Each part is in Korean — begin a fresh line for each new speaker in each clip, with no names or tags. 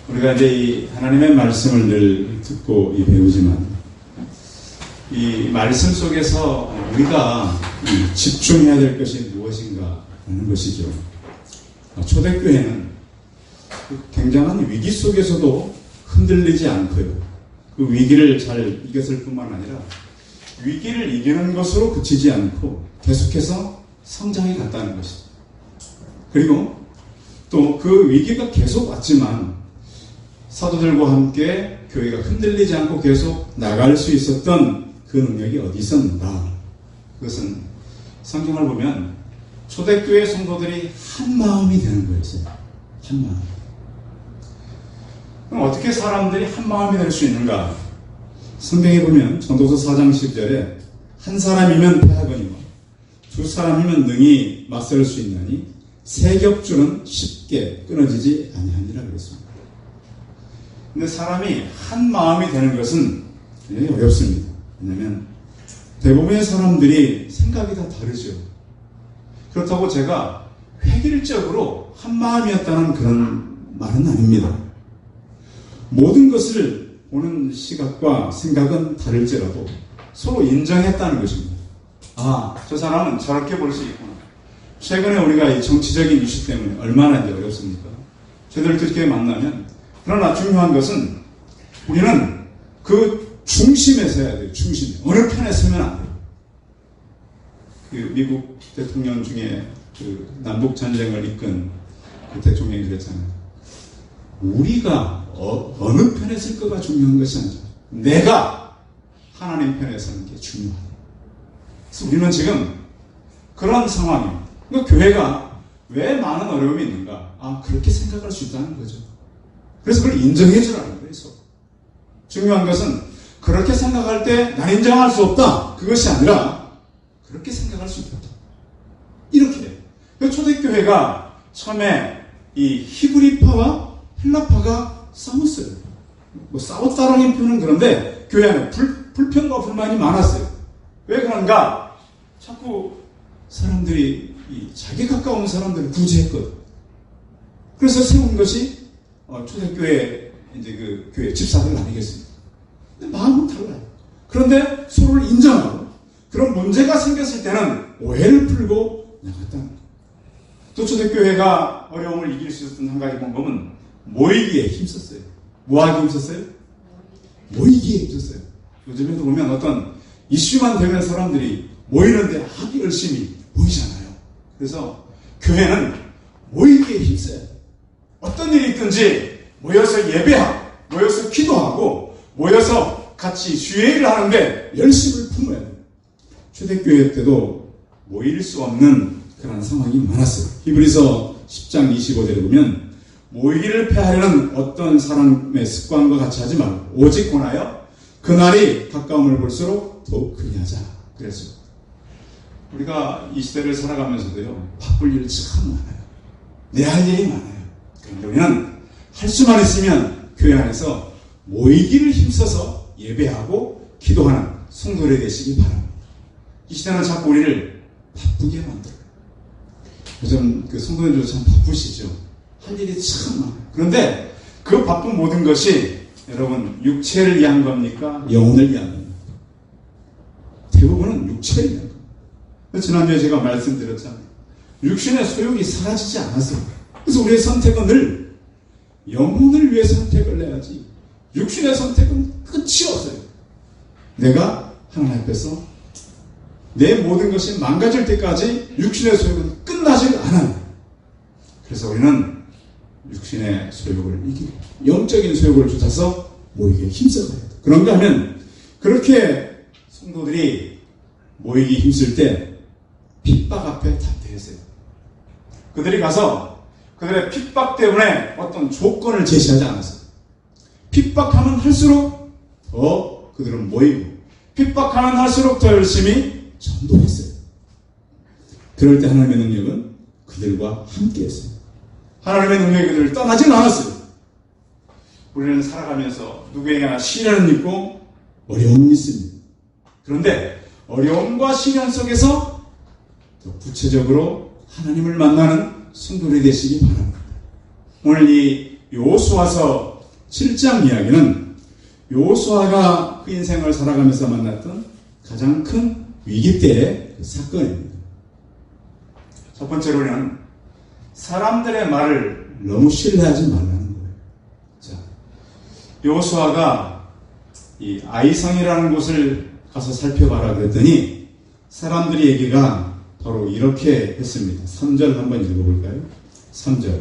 우리가 이제 이 하나님의 말씀을 늘 듣고 배우지만 이 말씀 속에서 우리가 집중해야 될 것이 무엇인가 하는 것이죠. 초대교회는 굉장한 위기 속에서도 흔들리지 않고요. 그 위기를 잘 이겼을 뿐만 아니라 위기를 이기는 것으로 그치지 않고 계속해서 성장해 갔다는 것이죠. 그리고 또 그 위기가 계속 왔지만 사도들과 함께 교회가 흔들리지 않고 계속 나갈 수 있었던 그 능력이 어디 있었는가? 그것은 성경을 보면 초대교회 성도들이 한 마음이 되는 거였어요. 한 마음. 그럼 어떻게 사람들이 한 마음이 될 수 있는가? 성경에 보면 전도서 4장 10절에 한 사람이면 패하거니와 두 사람이면 능히 맞설 수 있나니 세 겹줄은 쉽게 끊어지지 아니하니라 그랬습니다. 근데 사람이 한 마음이 되는 것은 어렵습니다. 왜냐하면 대부분의 사람들이 생각이 다 다르죠. 그렇다고 제가 획일적으로 한 마음이었다는 그런 말은 아닙니다. 모든 것을 보는 시각과 생각은 다를지라도 서로 인정했다는 것입니다. 아, 저 사람은 저렇게 볼 수 있구나. 최근에 우리가 이 정치적인 이슈 때문에 얼마나 이제 어렵습니까? 저희들 그렇게 만나면, 그러나 중요한 것은 우리는 그 중심에서 해야 돼요. 중심에. 어느 편에 서면 안 돼요. 그 미국 대통령 중에 그 남북 전쟁을 이끈 그 대통령이 그랬잖아요. 우리가 어느 편에 설 거가 중요한 것이 아니죠. 내가 하나님 편에 서는 게 중요하다. 그래서 우리는 지금 그런 상황입니다. 그러니까 교회가 왜 많은 어려움이 있는가? 아, 그렇게 생각할 수 있다는 거죠. 그래서 그걸 인정해 주라는 거예요. 중요한 것은 그렇게 생각할 때 난 인정할 수 없다. 그것이 아니라 그렇게 생각할 수 있다. 이렇게 돼요. 그래서 초대교회가 처음에 이 히브리파와 헬라파가 싸웠어요. 뭐 싸웠다라는 표현은 그런데 교회 안에 불편과 불만이 많았어요. 왜 그런가? 자꾸 사람들이 자기 가까운 사람들을 구제했거든. 그래서 세운 것이 초대교회 이제 그 교회 집사들 아니겠습니까? 근데 마음은 달라요. 그런데 서로를 인정하고 그런 문제가 생겼을 때는 오해를 풀고 나갔다는 거예요. 또 초대교회가 어려움을 이길 수 있었던 한 가지 방법은 모이기에 힘썼어요. 뭐하기 힘썼어요? 모이기에 힘썼어요. 요즘에도 보면 어떤 이슈만 되면 사람들이 모이는데 아주 열심히 모이잖아요. 그래서 교회는 모이기에 힘써야 돼요. 어떤 일이 있든지 모여서 예배하고 모여서 기도하고 모여서 같이 주회를 하는데 열심을 품어야 돼요. 초대교회 때도 모일 수 없는 그런 상황이 많았어요. 히브리서 10장 25절에 보면 모이기를 패하려는 어떤 사람의 습관과 같이 하지 말고 오직 권하여 그날이 가까움을 볼수록 더욱 크게 하자. 그랬습니다. 우리가 이 시대를 살아가면서도요, 바쁠 일이 참 많아요. 내 할 일이 많아요. 그런데 우리는 할 수만 있으면 교회 안에서 모이기를 힘써서 예배하고 기도하는 성도들이 되시기 바랍니다. 이 시대는 자꾸 우리를 바쁘게 만들어요. 요즘 그 성도님들도 참 바쁘시죠. 할 일이 참 많아요. 그런데 그 바쁜 모든 것이 여러분 육체를 위한 겁니까? 영혼을 위한 겁니까? 대부분은 육체를 위한 겁니다. 지난주에 제가 말씀드렸잖아요. 육신의 소욕이 사라지지 않았어요. 그래서 우리의 선택은 늘 영혼을 위해 선택을 해야지 육신의 선택은 끝이 없어요. 내가 하나님 앞에서 내 모든 것이 망가질 때까지 육신의 소욕은 끝나질 않아요. 그래서 우리는 육신의 소욕을 이기고 영적인 소욕을 쫓아서 모이기에 힘써야 돼요. 그런가 하면 그렇게 성도들이 모이기 힘쓸 때 핍박 앞에 담대했어요. 그들이 가서 그들의 핍박 때문에 어떤 조건을 제시하지 않았어요. 핍박하면 할수록 더 그들은 모이고 핍박하면 할수록 더 열심히 전도했어요. 그럴 때 하나님의 능력은 그들과 함께했어요. 하나님의 능력이 그들을 떠나지는 않았어요. 우리는 살아가면서 누구에게나 시련은 있고 어려움은 있습니다. 그런데 어려움과 시련 속에서 더 구체적으로 하나님을 만나는 성도들이 되시기 바랍니다. 오늘 이 여호수아서 7장 이야기는 여호수아가 그 인생을 살아가면서 만났던 가장 큰 위기 때의 그 사건입니다. 첫 번째로는 사람들의 말을 너무 신뢰하지 말라는 거예요. 자, 여호수아가 이 아이성이라는 곳을 가서 살펴봐라 그랬더니 사람들이 얘기가 바로 이렇게 했습니다. 3절 한번 읽어볼까요? 3절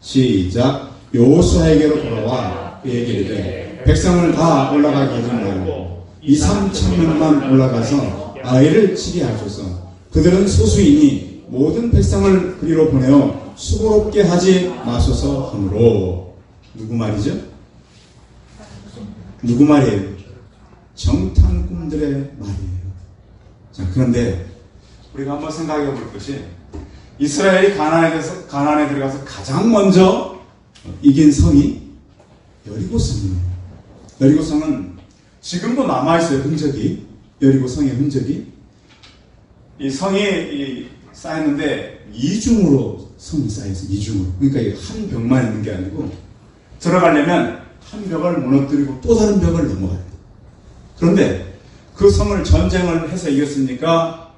시작. 여호수아에게로 돌아와 그에게 이르되 백성을 다 올라가게 하지 말고 2,3,000명만 올라가서 아이를 치게 하소서. 그들은 소수이니 모든 백성을 그리로 보내어 수고롭게 하지 마소서 하므로. 누구 말이죠? 누구 말이에요? 정탐꾼들의 말이에요. 자, 그런데 우리가 한번 생각해 볼 것이 이스라엘이 가나안에 들어가서 가장 먼저 이긴 성이 여리고성이에요. 여리고성은 지금도 남아있어요. 흔적이. 여리고성의 흔적이. 이 성이 쌓였는데 이중으로 성이 쌓여서 이중으로. 그러니까 한 벽만 있는 게 아니고 들어가려면 한 벽을 무너뜨리고 또 다른 벽을 넘어가야 돼요. 그런데 그 성을 전쟁을 해서 이겼습니까?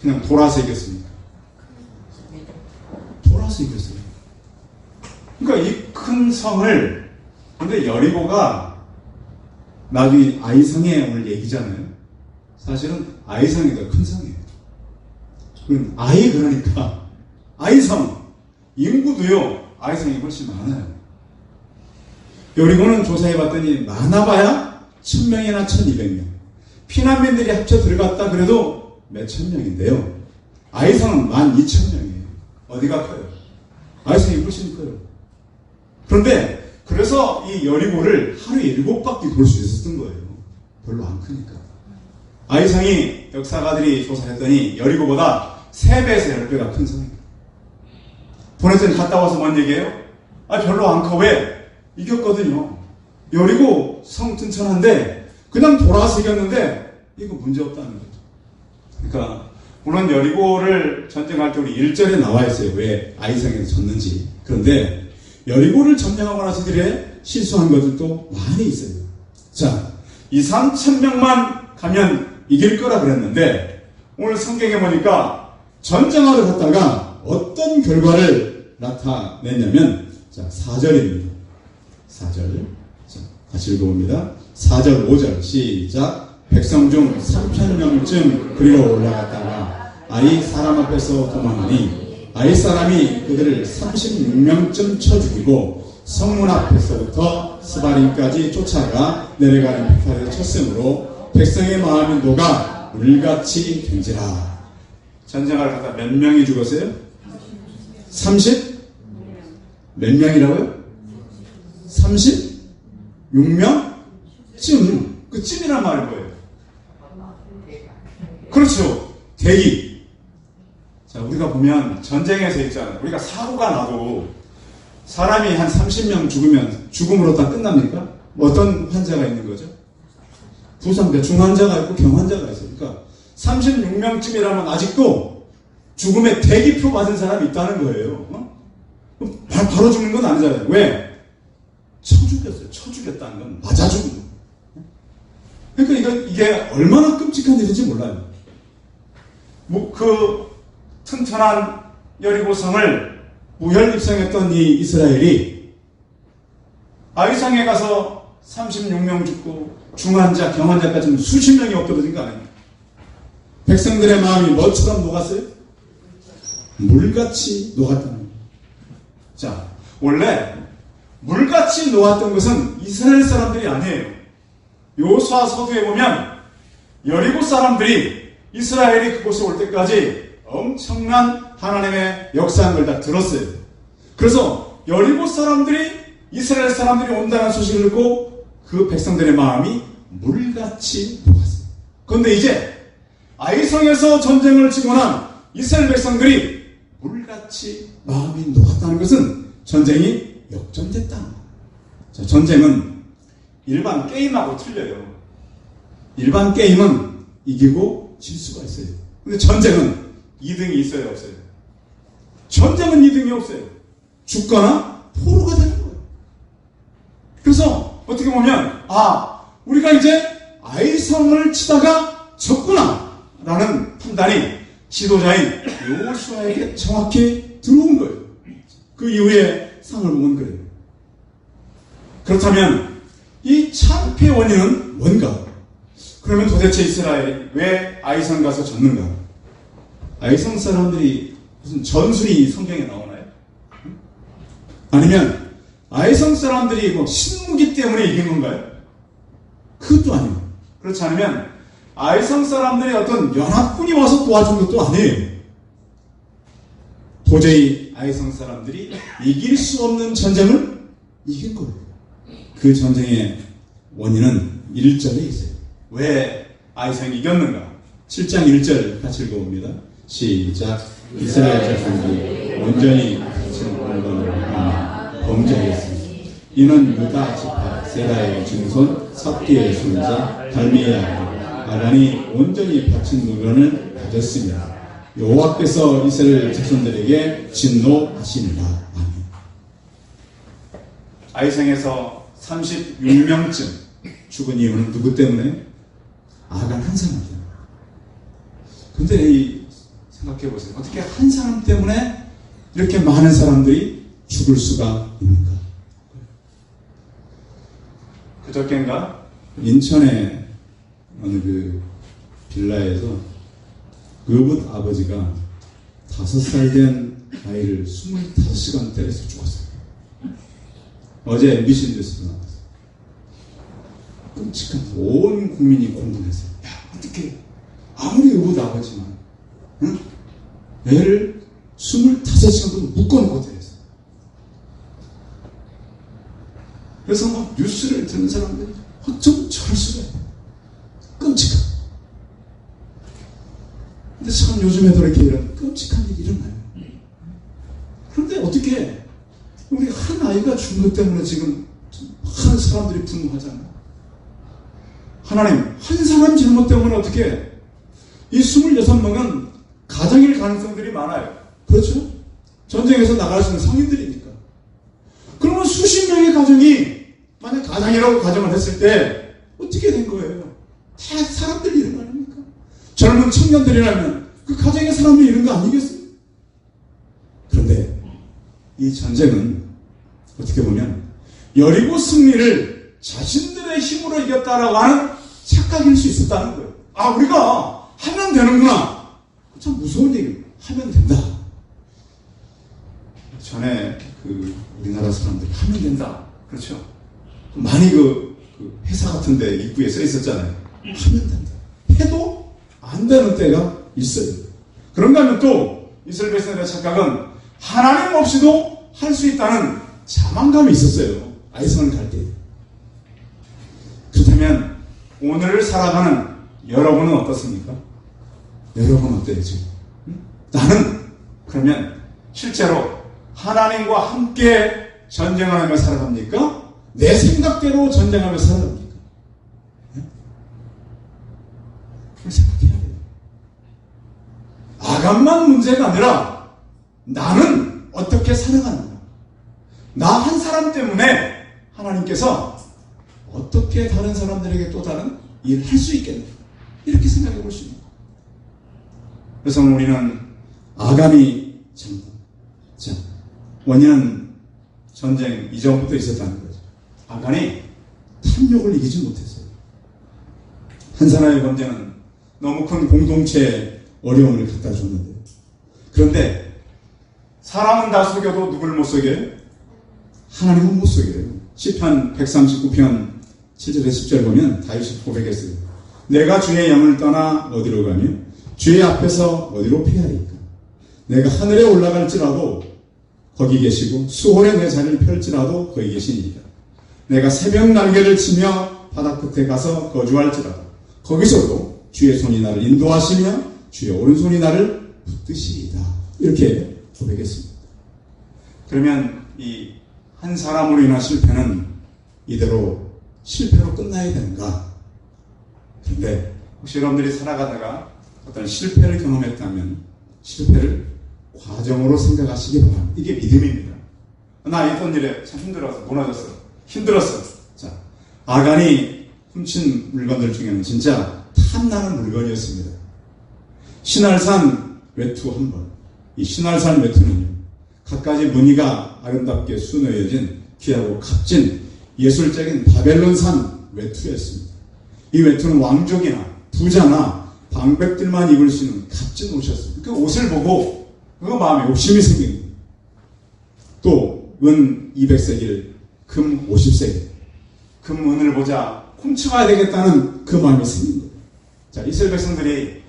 그냥 돌아서 이겼습니까? 돌아서 이겼어요. 그러니까 이 큰 성을, 근데 여리고가 나중에 아이성의 오늘 얘기잖아요. 사실은 아이성이 더 큰 성이에요. 그러니까 아이성 인구도요 아이성이 훨씬 많아요. 여리고는 조사해봤더니 많아봐야 1,000명이나 1,200명. 피난민들이 합쳐 들어갔다 그래도 몇천 명인데요. 아이성은 12,000명이에요. 어디가 커요? 아이성이 훨씬 커요. 그런데 그래서 이 여리고를 하루에 7바퀴 돌 수 있었던 거예요. 별로 안 크니까. 아이성이 역사가들이 조사했더니 여리고보다 3배에서 10배가 큰 성입니다. 보냈더니 갔다 와서 뭔 얘기예요? 별로 안 커. 왜? 이겼거든요. 여리고 성 튼튼한데 그냥 돌아서 이겼는데 이거 문제 없다는 거죠. 그러니까 물론 여리고를 전쟁할 때 우리 1절에 나와 있어요. 왜 아이성에서 졌는지. 그런데 여리고를 점령하고 나서 그들의 실수한 것들도 많이 있어요. 자, 2,3,000명만 가면 이길 거라 그랬는데 오늘 성경에 보니까 전쟁하러 갔다가 어떤 결과를 나타냈냐면 자, 4절입니다. 4절. 자, 같이 읽어봅니다. 4절, 5절 시작. 백성 중 3,000명쯤 그리로 올라갔다가 아이 사람 앞에서 도망하니 아이 사람이 그들을 36명쯤 쳐 죽이고 성문 앞에서부터 스바림까지 쫓아가 내려가는 비탈에 쳤으므로 백성의 마음이 녹아 물같이 된지라. 전쟁을 갔다 몇 명이 죽었어요? 30? 몇 명이라고요? 36명? 쯤. 그 쯤이란 말이 뭐예요? 그렇죠. 대기. 자, 우리가 보면 전쟁에서 있잖아요. 우리가 사고가 나도 사람이 한 30명 죽으면 죽음으로 다 끝납니까? 어떤 환자가 있는 거죠? 부상자, 중환자가 있고 경환자가 있어요. 그러니까 36명쯤이라면 아직도 죽음의 대기표 받은 사람이 있다는 거예요. 바로 죽는 건 아니잖아요. 왜? 쳐 죽였어요. 쳐 죽였다는 건 맞아 죽은 거예요. 그러니까 이게 얼마나 끔찍한 일인지 몰라요. 그 튼튼한 여리고성을 무혈입성했던 이 이스라엘이 아이성에 가서 36명 죽고 중환자, 경환자까지는 수십 명이 엎드러진 거 아닙니까? 백성들의 마음이 뭐처럼 녹았어요? 물같이 녹았다는 거예요. 자, 원래 물같이 녹았던 것은 이스라엘 사람들이 아니에요. 여호수아 서두에 보면 여리고 사람들이 이스라엘이 그곳에 올 때까지 엄청난 하나님의 역사한 걸 다 들었어요. 그래서 여리고 사람들이 이스라엘 사람들이 온다는 소식을 듣고 그 백성들의 마음이 물같이 녹았어요. 그런데 이제 아이성에서 전쟁을 치고 난 이스라엘 백성들이 물같이 마음이 녹았다는 것은 전쟁이 역전됐다. 자, 전쟁은 일반 게임하고 틀려요. 일반 게임은 이기고 질 수가 있어요. 근데 전쟁은 2등이 있어요, 없어요? 전쟁은 2등이 없어요. 죽거나 포로가 되는 거예요. 그래서 보면 우리가 이제 아이성을 치다가 졌구나 라는 판단이 지도자인 여호수아에게 정확히 들어온 거예요. 그 이후에 상을 보면 그래요. 그렇다면 이 참패의 원인은 뭔가? 그러면 도대체 이스라엘이 왜 아이성 가서 졌는가? 아이성 사람들이 무슨 전술이 성경에 나오나요? 아니면 아이성 사람들이 뭐 신무기 때문에 이긴 건가요? 그것도 아니에요. 그렇지 않으면 아이성 사람들이 어떤 연합군이 와서 도와준 것도 아니에요. 도저히 아이성 사람들이 이길 수 없는 전쟁을 이긴 거예요. 그 전쟁의 원인은 1절에 있어요. 왜 아이성이 이겼는가? 7장 1절 같이 읽어봅니다. 시작. 이스라엘 자손들이 온전히 지은 언론을 범죄하였으니 이는 유다 지파 세라의 증손 삽디의 손자 달미야 아간이 온전히 바친 노변을 가졌으며 여호와께서 이스라엘 자손들에게 진노하시니라. 아멘. 아이성에서 36명쯤 죽은 이유는 누구 때문에? 아간 한 사람 때문에. 근데 생각해보세요. 어떻게 한 사람 때문에 이렇게 많은 사람들이 죽을 수가 있는가? 그저께인가 인천의 어느 그 빌라에서 그분 아버지가 5살 된 아이를 25시간 때려서 죽었어요. 어제 MBC 뉴스도 나왔어요. 끔찍한 온 국민이 공분했어요. 야, 어떻게 아무리 의붓 아버지만 응? 애를 25시간도 묶어놓고 때렸어요. 그래서 막 뉴스를 듣는 사람들이 어쩜 저럴 수가 있나. 끔찍한. 근데 참 요즘에도 이렇게 이런 끔찍한 일이 일어나요. 그런데 어떻게 우리 한 아이가 죽은 것 때문에 지금 많은 사람들이 분노하잖아요. 하나님, 한 사람 잘못 때문에 어떻게 이 26명은 가정일 가능성들이 많아요. 그렇죠? 전쟁에서 나갈 수 있는 성인들이니까. 그러면 수십 명의 가정이 만약 가장이라고 가정을 했을 때 어떻게 된 거예요? 다 사람들이 이런 거 아닙니까? 젊은 청년들이라면 그 가정의 사람들이 이런 거 아니겠어요? 그런데 이 전쟁은 어떻게 보면 여리고 승리를 자신들의 힘으로 이겼다라고 하는 착각일 수 있었다는 거예요. 우리가 하면 되는구나. 참 무서운 얘기예요. 하면 된다. 전에 우리나라 사람들이 하면 된다. 그렇죠? 많이 그 회사 같은 데 입구에 써 있었잖아요. 하면 된다. 해도 안 되는 때가 있어요. 그런가 하면 또 이스라엘 백성들의 착각은 하나님 없이도 할 수 있다는 자만감이 있었어요. 아이성을 갈 때. 그렇다면 오늘을 살아가는 여러분은 어떻습니까? 여러분 어때요 지금? 나는 그러면 실제로 하나님과 함께 전쟁을 하며 살아갑니까? 내 생각대로 전쟁하며 살아갑니까? 그걸 생각해야 돼요. 아간만 문제가 아니라 나는 어떻게 살아가는가? 나 한 사람 때문에 하나님께서 어떻게 다른 사람들에게 또 다른 일을 할 수 있겠나? 이렇게 생각해 볼 수 있는 거예요. 그래서 우리는 아간이 전쟁. 자, 원인은 전쟁 이전부터 있었다는 거죠. 아간이 탐욕을 이기지 못했어요. 한 사람의 범죄는 너무 큰 공동체에 어려움을 갖다 줬는데, 그런데 사람은 다 속여도 누구를 못 속여요? 하나님은 못 속여요. 시편 139편 7절에 10절 보면 다윗이 고백했어요. 내가 주의 영을 떠나 어디로 가며 주의 앞에서 어디로 피하리까? 내가 하늘에 올라갈지라도 거기 계시고 수월에 내 자리를 펼지라도 거기 계시니이다. 내가 새벽 날개를 치며 바다 끝에 가서 거주할지라도 거기서도 주의 손이 나를 인도하시며 주의 오른손이 나를 붙드시리이다. 이렇게 고백했습니다. 그러면 이 한 사람으로 인한 실패는 이대로 실패로 끝나야 되는가? 그런데 혹시 여러분들이 살아가다가 어떤 실패를 경험했다면 실패를 과정으로 생각하시기 바랍니다. 이게 믿음입니다. 나 어떤 일에 참 힘들어서 무너졌어. 힘들었어. 자, 아간이 훔친 물건들 중에는 진짜 탐나는 물건이었습니다. 신할산 외투 한 벌. 이 신할산 외투는요, 갖가지 무늬가 아름답게 수놓여진 귀하고 값진 예술적인 바벨론산 외투였습니다. 이 외투는 왕족이나 부자나 방백들만 입을 수 있는 값진 옷이었습니다. 그 옷을 보고 그 마음에 욕심이 생긴 거예요. 또 은 200세겔, 금 50세겔. 금 은을 보자 훔쳐가야 되겠다는 그 마음이 생긴 거예요. 자, 이스라엘 백성들이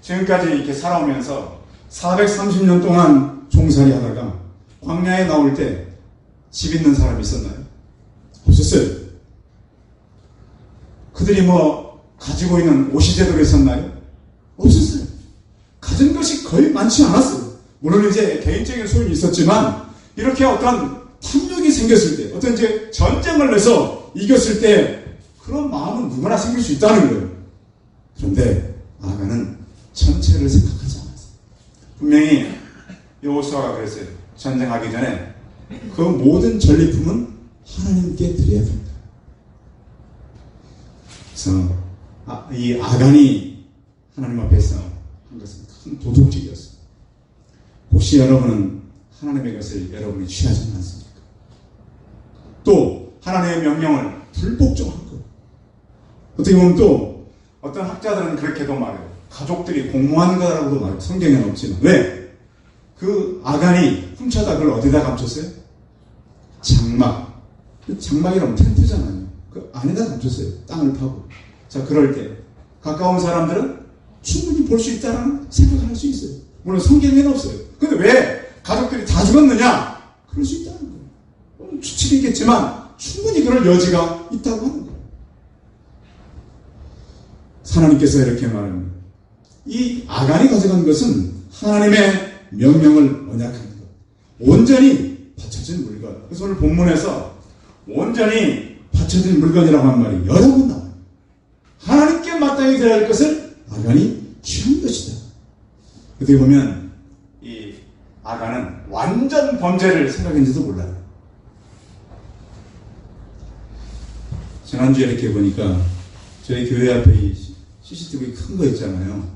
지금까지 이렇게 살아오면서 430년 동안 종살이 하다가 광야에 나올 때 집 있는 사람이 있었나요? 없었어요. 그들이 뭐 가지고 있는 옷이 제대로 있었나요? 없었어요. 가진 것이 거의 많지 않았어요. 물론 이제 개인적인 소용이 있었지만 이렇게 어떤 탐욕이 생겼을 때, 어떤 이제 전쟁을 해서 이겼을 때 그런 마음은 누구나 생길 수 있다는 거예요. 그런데 아간은 전체를 생각하지 않았어요. 분명히 여호수아가 그랬어요. 전쟁하기 전에 그 모든 전리품은 하나님께 드려야 된다. 그래서 이 아간이 하나님 앞에서 한 것은 큰 도둑질이었어요. 혹시 여러분은 하나님의 것을 여러분이 취하지 않습니까? 또 하나님의 명령을 불복종한 것. 어떻게 보면 또 어떤 학자들은 그렇게도 말해요. 가족들이 공모한 거라고도 말해요. 성경에는 없지만. 왜? 그 아간이 훔쳐다 그걸 어디다 감췄어요? 장막. 장막이라면 텐트잖아요. 그 안에다 감췄어요. 땅을 파고. 자, 그럴 때 가까운 사람들은 충분히 볼 수 있다는 생각을 할 수 있어요. 물론 성경에는 없어요. 근데 왜 가족들이 다 죽었느냐? 그럴 수 있다는 거예요. 추측이겠지만 충분히 그럴 여지가 있다고 하는 거예요. 하나님께서 이렇게 말합니다. 이 아간이 가져간 것은 하나님의 명령을 언약한 것. 온전히 바쳐진 물건. 그래서 오늘 본문에서 온전히 바쳐진 물건이라고 한 말이 여러 번 나와요. 하나님께 마땅히 드려야 할 것을 아간이 취한 것이다. 어떻게 보면 이 아간은 완전 범죄를 생각했는지도 몰라요. 지난주에 이렇게 보니까 저희 교회 앞에 이 CCTV 큰 거 있잖아요.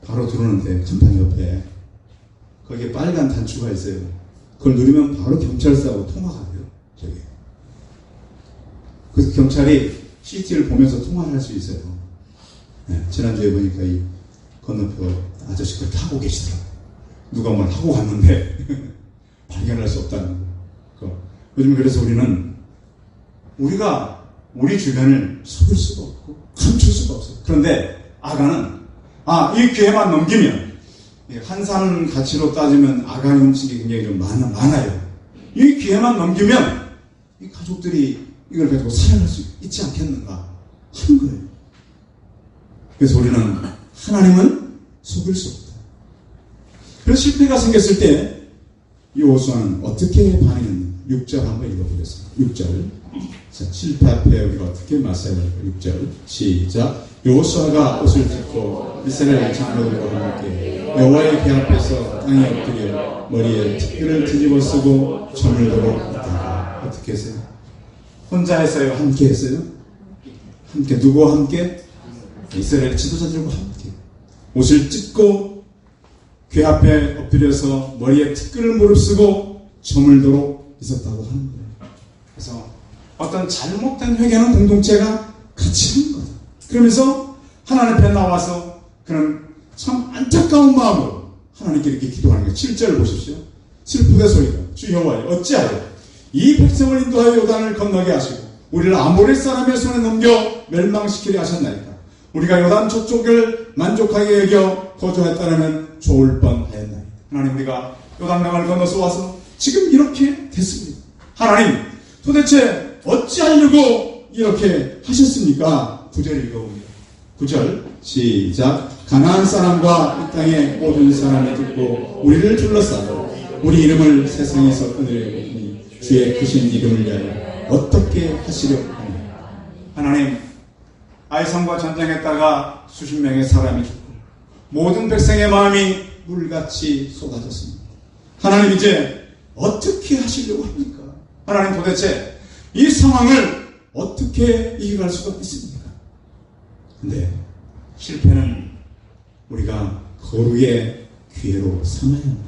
바로 들어오는데 간판 옆에 거기에 빨간 단추가 있어요. 그걸 누르면 바로 경찰서하고 통화가 돼요. 저기. 그래서 경찰이 CCTV를 보면서 통화를 할 수 있어요. 네, 지난주에 보니까 이 건너편 아저씨가 타고 계시더라고요. 누가 뭘 하고 갔는데 발견할 수 없다는 거. 요즘 그래서 우리가 우리 주변을 속일 수가 없고 감출 수가 없어요. 그런데 아간은 이 기회만 넘기면 환산 가치로 따지면 아간이 훔친 게 굉장히 좀 많아요. 이 기회만 넘기면 이 가족들이 이걸 가지고 살아날 수 있지 않겠는가 하는 거예요. 그래서 우리는 하나님은 속일 수 없다. 그래서 실패가 생겼을 때 여호수아는 어떻게 반응했는가? 6절 한번 읽어보겠습니다. 6절. 자, 실패 앞에 우리가 어떻게 맞서야 할까? 6절. 시작. 여호수아가 옷을 찢고 이스라엘 장로들과 함께 여호와의 궤 앞에서 땅에 엎드려 머리에 티끌을 뒤집어 쓰고 저물도록 있다가 어떻게 했어요? 혼자 했어요? 함께 했어요? 함께. 누구와 함께? 이스라엘 지도자들과 함께. 옷을 찢고 궤 앞에 엎드려서 머리에 티끌을 무릅쓰고 저물도록 있었다고 하는 거예요. 그래서 어떤 잘못된 회개는 공동체가 같이 하는 거예요. 그러면서 하나님 앞에 나와서 그는 참 안타까운 마음으로 하나님께 이렇게 기도하는 거예요. 7절을 보십시오. 슬프게 소리가 주 여호와여 어찌하여 이 백성을 인도하여 요단을 건너게 하시고 우리를 아모리 사람의 손에 넘겨 멸망시키려 하셨나이까. 우리가 요단 저쪽을 만족하게 여겨 거주했다면 좋을 뻔하였나이다. 하나님, 우리가 요단강을 건너서 와서 지금 이렇게 됐습니다. 하나님, 도대체 어찌하려고 이렇게 하셨습니까? 9절 읽어봅니다. 9절 시작. 가나안 사람과 이 땅의 모든 사람이 듣고 우리를 둘러싸고 우리 이름을 세상에서 끊으려니 주의 크신 이름을 위하여 어떻게 하시려 하냐. 하나님, 아이성과 전쟁했다가 수십 명의 사람이 죽고 모든 백성의 마음이 물같이 쏟아졌습니다. 하나님, 이제 어떻게 하시려고 합니까? 하나님, 도대체 이 상황을 어떻게 이겨갈 수가 있습니까? 근데 실패는 우리가 거룩의 기회로 삼아야 합니다.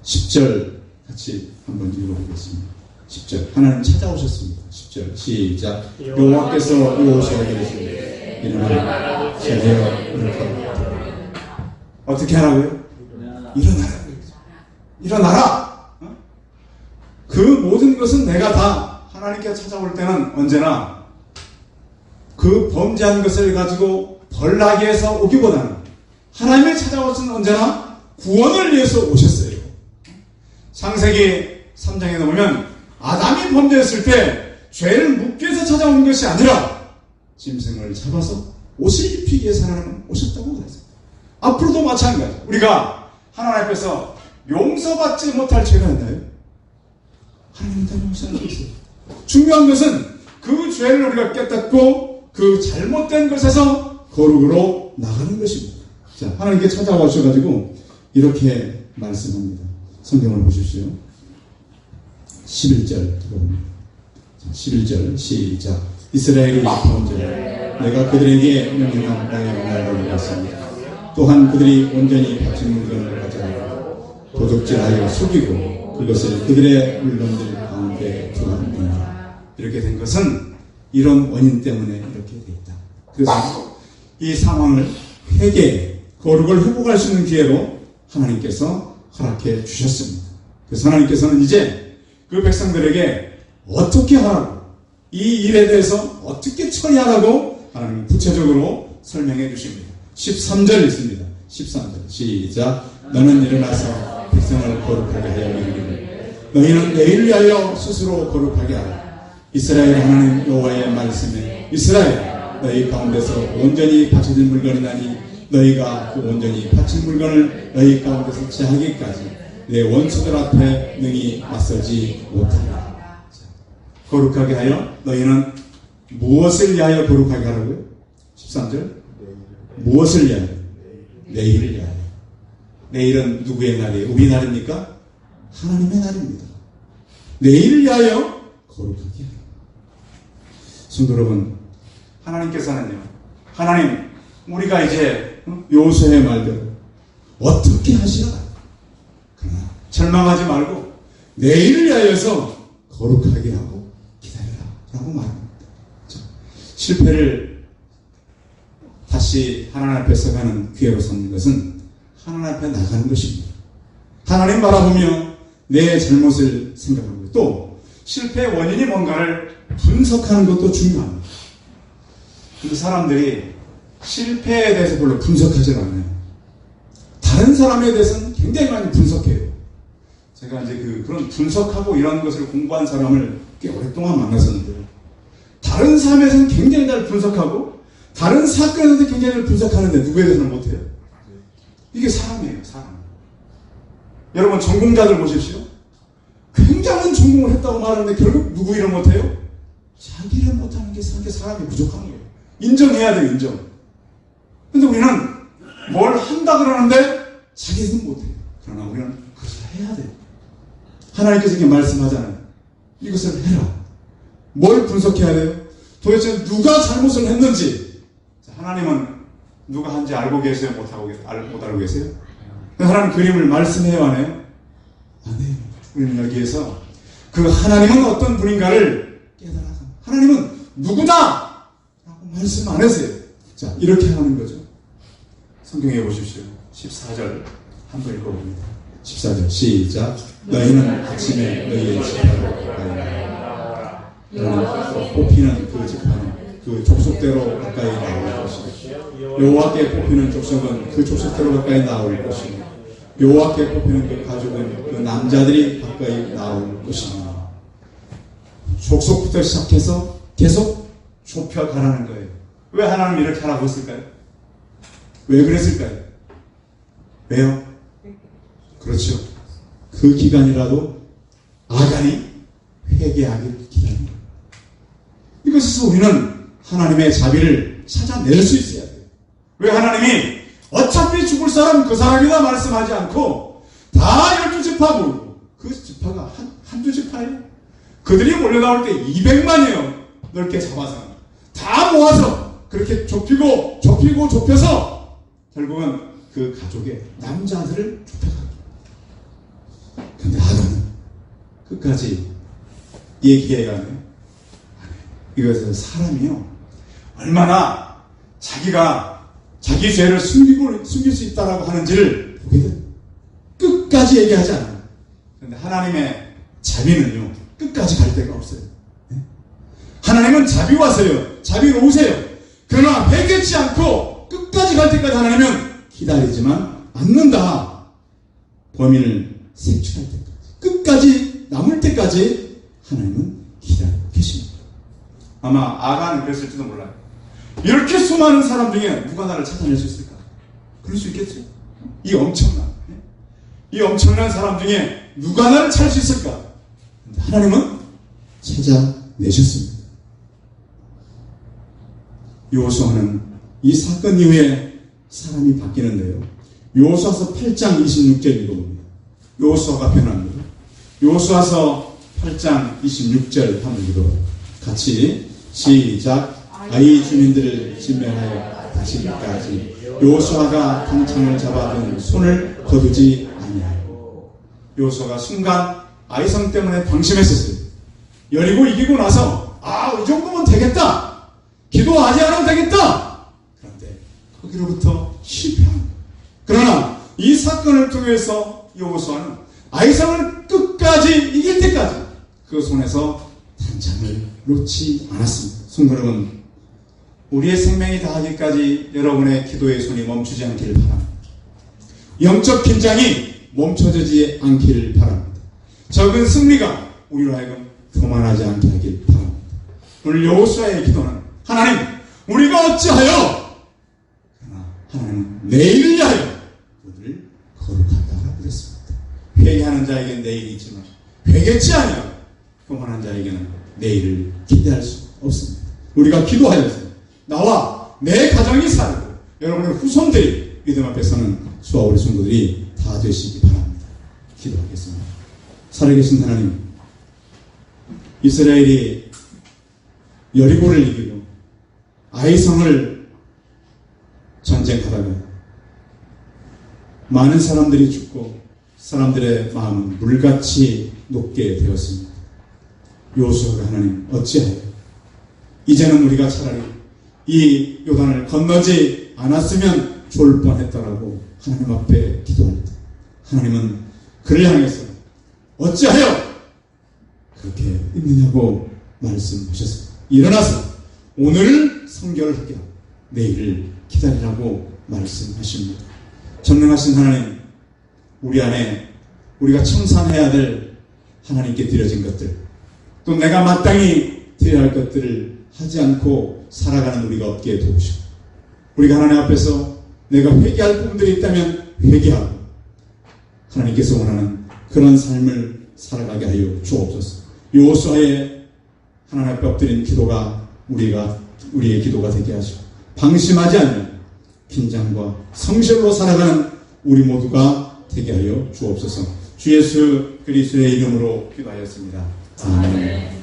10절 같이 한번 읽어보겠습니다. 10절 하나님 찾아오셨습니다. 10절 시작. 여호와께서 이곳에 계시되 일어나라 제대로 이렇게 어떻게 하라고요? 일어나라. 그 모든 것은 내가 다 하나님께 찾아올 때는 언제나 그 범죄한 것을 가지고 벌나게 해서 오기보다는 하나님의 찾아오신 언제나 구원을 위해서 오셨어요. 창세기 3장에 보면 아담이 범죄했을 때 죄를 묻기 위해서 찾아온 것이 아니라 짐승을 잡아서 옷을 입히기 위해서 하나님은 오셨다고 그랬어요. 앞으로도 마찬가지. 우리가 하나님 앞에서 용서받지 못할 죄가 있나요? 하나님은 다 용서할 수 있어요. 중요한 것은 그 죄를 우리가 깨닫고 그 잘못된 것에서 거룩으로 나가는 것입니다. 자, 하나님께 찾아오셔가지고 이렇게 말씀합니다. 성경을 보십시오. 11절 들어봅니다. 11절 시작. 이스라엘이 범죄하여 내가 그들에게 명령한 나의 말을 이뤘습니다. 또한 그들이 온전히 바친 물건을 가져가고 도둑질하여 속이고 그것을 그들의 물건들 가운데 두었느니라. 이렇게 된 것은 이런 원인 때문에 이렇게 되었다. 그래서 이 상황을 회개, 거룩을 회복할 수 있는 기회로 하나님께서 허락해 주셨습니다. 그래서 하나님께서는 이제 그 백성들에게 어떻게 하라고, 이 일에 대해서 어떻게 처리하라고 하나님은 구체적으로 설명해 주십니다. 13절 있습니다. 13절 시작. 너는 일어나서 백성을 거룩하게 하여 이르기를 너희는 내일을 위하여 스스로 거룩하게 하라. 이스라엘 하나님 여호와의 말씀에 이스라엘 너희 가운데서 온전히 바쳐진 물건이나니 너희가 그 온전히 바친 물건을 너희 가운데서 제하기까지 내 원수들 앞에 능히 맞서지 못하리라. 거룩하게 하여 너희는 무엇을 위하여 거룩하게 하라고요? 13절 무엇을 위하여? 내일을 위하여. 내일은 누구의 날이에요? 우리 날입니까? 하나님의 날입니다. 내일을 위하여 거룩하게 하라. 성도 여러분, 하나님께서는요, 하나님 우리가 이제 요새의 말대로 어떻게 하시라. 그러나 절망하지 말고 내일을 위하여서 거룩하게 하고 기다려라 라고 말합니다. 자, 실패를 다시 하나님 앞에 서가는 기회로 삼는 것은 하나님 앞에 나가는 것입니다. 하나님 바라보며 내 잘못을 생각하고 또 실패의 원인이 뭔가를 분석하는 것도 중요합니다. 근데 사람들이 실패에 대해서 별로 분석하지 않아요. 다른 사람에 대해서는 굉장히 많이 분석해요. 제가 이제 그런 분석하고 이런 것을 공부한 사람을 꽤 오랫동안 만났었는데요. 다른 사람에서는 굉장히 잘 분석하고 다른 사건에 대해서 굉장히 잘 분석하는데 누구에 대해서는 못해요. 이게 사람이에요, 사람. 여러분 전공자들 보십시오. 굉장한 전공을 했다고 말하는데 결국 누구 일을 못해요? 자기 일을 못하는 게 사람이 부족한 거예요. 인정해야 돼요, 인정. 근데 우리는 뭘 한다 그러는데 자기 일은 못해요. 그러나 우리는 그것을 해야 돼요. 하나님께서 이렇게 말씀하잖아요. 이것을 해라. 뭘 분석해야 돼요? 도대체 누가 잘못을 했는지. 하나님은 누가 한지 알고 계세요? 못 알고 계세요? 하나님 그림을 말씀해요, 안 해요? 안 해요. 우리는 여기에서 그 하나님은 어떤 분인가를 깨달아서 하나님은 누구다! 라고 말씀 안 했어요. 자, 이렇게 하는 거죠. 성경에 보십시오. 14절 한번 읽어봅니다. 14절 시작. 너희는 아침에 너희의 지파로 가야 너희는 뽑히는 그 지파는 그 족속대로 가까이 나올 것이고 여호와께 뽑히는 족속은 그 족속대로 가까이 나올 것이고 여호와께 뽑히는 그 가족은 그 남자들이 가까이 나올 것입니다. 족속부터 시작해서 계속 좁혀가라는 거예요. 왜 하나님 이렇게 하라고 했을까요? 왜 그랬을까요? 왜요? 그렇죠. 그 기간이라도 아간이 회개하길 기다립니다. 이것에서 우리는 하나님의 자비를 찾아낼 수 있어야 돼요. 왜 하나님이 어차피 죽을 사람 그 사람이다 말씀하지 않고 다 12지파 모르고 그 지파가 한두 지파예요. 그들이 몰려나올 때 200만이에요. 넓게 잡아서 다 모아서 그렇게 좁혀서 결국은 그 가족의 남자들을 좁혀가요. 근데 하나는 끝까지 얘기해야 안 해요. 이것은 사람이요, 얼마나 자기가 자기 죄를 숨길 수 있다라고 하는지를 보게 돼요. 끝까지 얘기하지 않아요. 그런데 하나님의 자비는요, 끝까지 갈 데가 없어요. 하나님은 자비와서요, 자비로우세요. 그러나 회개치 않고 끝까지 갈 때까지 하나님은 기다리지만 않는다. 범인을 색출할 때까지, 끝까지 남을 때까지 하나님은 기다리고 계십니다. 아마 아간은 그랬을지도 몰라요. 이렇게 수많은 사람 중에 누가 나를 찾아낼 수 있을까? 그럴 수 있겠죠. 이 엄청난 사람 중에 누가 나를 찾을 수 있을까? 하나님은 찾아내셨습니다. 여호수아는 이 사건 이후에 사람이 바뀌는데요. 여호수아서 8장 26절 읽어봅니다. 여호수아가 변합니다. 여호수아서 8장 26절 한번 읽어봐요. 같이 시작. 아이 주민들을 진멸하여 다시기까지 여호수아가 단창을 잡아든 손을 거두지 아니하고. 여호수아가 순간 아이성 때문에 방심했었어요. 여리고 이기고 나서 이 정도면 되겠다, 기도하지 않으면 되겠다. 그런데 거기로부터 실패합니다. 그러나 이 사건을 통해서 여호수아는 아이성을 끝까지 이길 때까지 그 손에서 단창을 놓지 않았습니다. 성도 여러분, 우리의 생명이 다하기까지 여러분의 기도의 손이 멈추지 않기를 바랍니다. 영적 긴장이 멈춰지지 않기를 바랍니다. 적은 승리가 우리로 하여금 교만하지 않게 하길 바랍니다. 오늘 여호수아의 기도는 하나님, 우리가 어찌하여, 그러나 하나님은 내일을 위하여 오늘을 거룩하다고 그랬습니다. 회개하는 자에게는 내일이 있지만 회개치 아니하고 교만한 자에게는 내일을 기대할 수 없습니다. 우리가 기도하여서 나와 내 가정이 살고 여러분의 후손들이 믿음 앞에 서는 수와 우리 성도들이 다 되시기 바랍니다. 기도하겠습니다. 살아계신 하나님, 이스라엘이 여리고를 이기고 아이성을 전쟁하다가 많은 사람들이 죽고 사람들의 마음은 물같이 녹게 되었습니다. 여호수아가 하나님, 어찌하여 이제는 우리가 차라리 이 요단을 건너지 않았으면 좋을 뻔했다라고 하나님 앞에 기도합니다. 하나님은 그를 향해서 어찌하여 그렇게 있느냐고 말씀하셨습니다. 일어나서 오늘을 성결하게 하고 내일을 기다리라고 말씀하십니다. 전능하신 하나님, 우리 안에 우리가 청산해야 될 하나님께 드려진 것들, 또 내가 마땅히 드려야 할 것들을 하지 않고 살아가는 우리가 없게 도우시고, 우리가 하나님 앞에서 내가 회개할 부분들이 있다면 회개하고 하나님께서 원하는 그런 삶을 살아가게 하여 주옵소서. 여호수아의 하나님 앞에 엎드린 기도가 우리의 기도가 되게 하시고, 방심하지 않는 긴장과 성실로 살아가는 우리 모두가 되게 하여 주옵소서. 주 예수 그리스도의 이름으로 기도하였습니다. 아멘.